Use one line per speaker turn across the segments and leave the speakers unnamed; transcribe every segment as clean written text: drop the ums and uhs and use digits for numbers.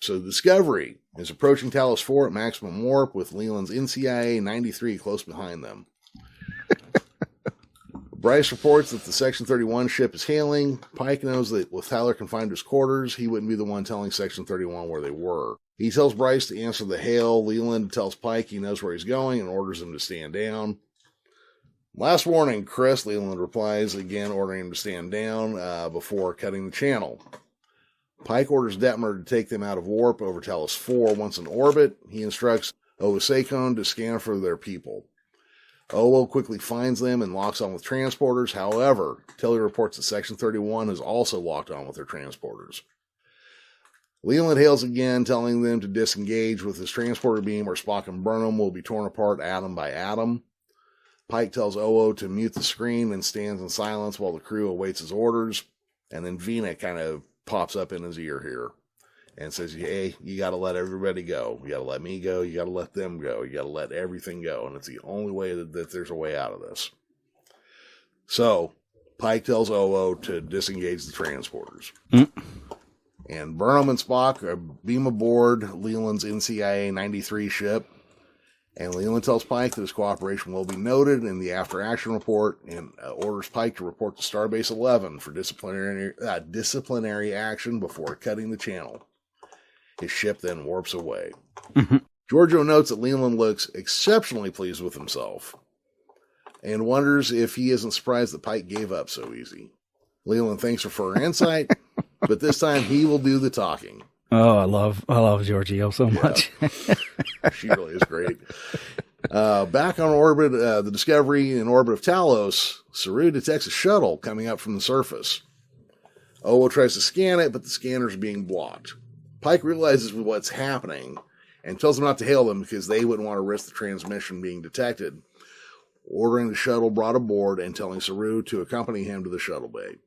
So the Discovery is approaching Talos IV at maximum warp with Leland's NCIA 93 close behind them. Bryce reports that the Section 31 ship is hailing. Pike knows that with Tyler confined to his quarters, he wouldn't be the one telling Section 31 where they were. He tells Bryce to answer the hail. Leland tells Pike he knows where he's going and orders him to stand down. Last warning, Chris, Leland replies, again ordering him to stand down before cutting the channel. Pike orders Detmer to take them out of warp over Talos IV. Once in orbit, he instructs Owosakon to scan for their people. Owo quickly finds them and locks on with transporters. However, Tilly reports that Section 31 is also locked on with their transporters. Leland hails again, telling them to disengage with his transporter beam or Spock and Burnham will be torn apart atom by atom. Pike tells Owo to mute the screen and stands in silence while the crew awaits his orders. And then Vina kind of pops up in his ear here and says, hey, you got to let everybody go. You got to let me go. You got to let them go. You got to let everything go. And it's the only way that there's a way out of this. So Pike tells Owo to disengage the transporters. And Burnham and Spock beam aboard Leland's NCIA 93 ship. And Leland tells Pike that his cooperation will be noted in the after-action report and orders Pike to report to Starbase 11 for disciplinary action before cutting the channel. His ship then warps away. Giorgio notes that Leland looks exceptionally pleased with himself and wonders if he isn't surprised that Pike gave up so easy. Leland thanks her for her insight, but this time he will do the talking.
Oh, I love Giorgio so much.
She really is great. Back on orbit, the Discovery in orbit of Talos, Saru detects a shuttle coming up from the surface. Owo tries to scan it, but the scanner's being blocked. Pike realizes what's happening and tells them not to hail them because they wouldn't want to risk the transmission being detected, ordering the shuttle brought aboard and telling Saru to accompany him to the shuttle bay.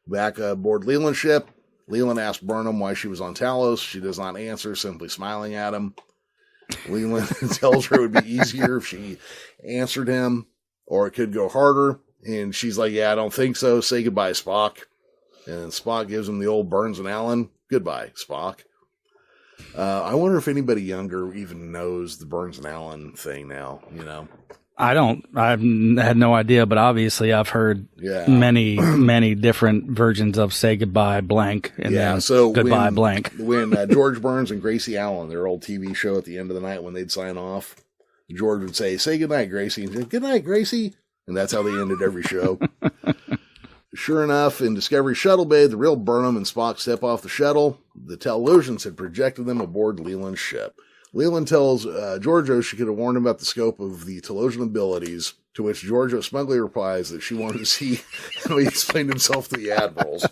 Back aboard Leland's ship, Leland asks Burnham why she was on Talos. She does not answer, simply smiling at him. Leland tells her it would be easier if she answered him, or it could go harder. And she's like, yeah, I don't think so. Say goodbye, Spock. And Spock gives him the old Burns and Allen. Goodbye, Spock. I wonder if anybody younger even knows the Burns and Allen thing now, you know?
I've had no idea, but obviously I've heard many different versions of say goodbye blank and then so goodbye blank.
When George Burns and Gracie Allen, their old TV show at the end of the night when they'd sign off, George would say goodnight, Gracie. And say, goodnight, Gracie. And that's how they ended every show. Sure enough, in Discovery Shuttle Bay, the real Burnham and Spock step off the shuttle. The televisions had projected them aboard Leland's ship. Leland tells Giorgio she could have warned him about the scope of the Telosian abilities, to which Giorgio smugly replies that she wanted to see how he explained himself to the admirals.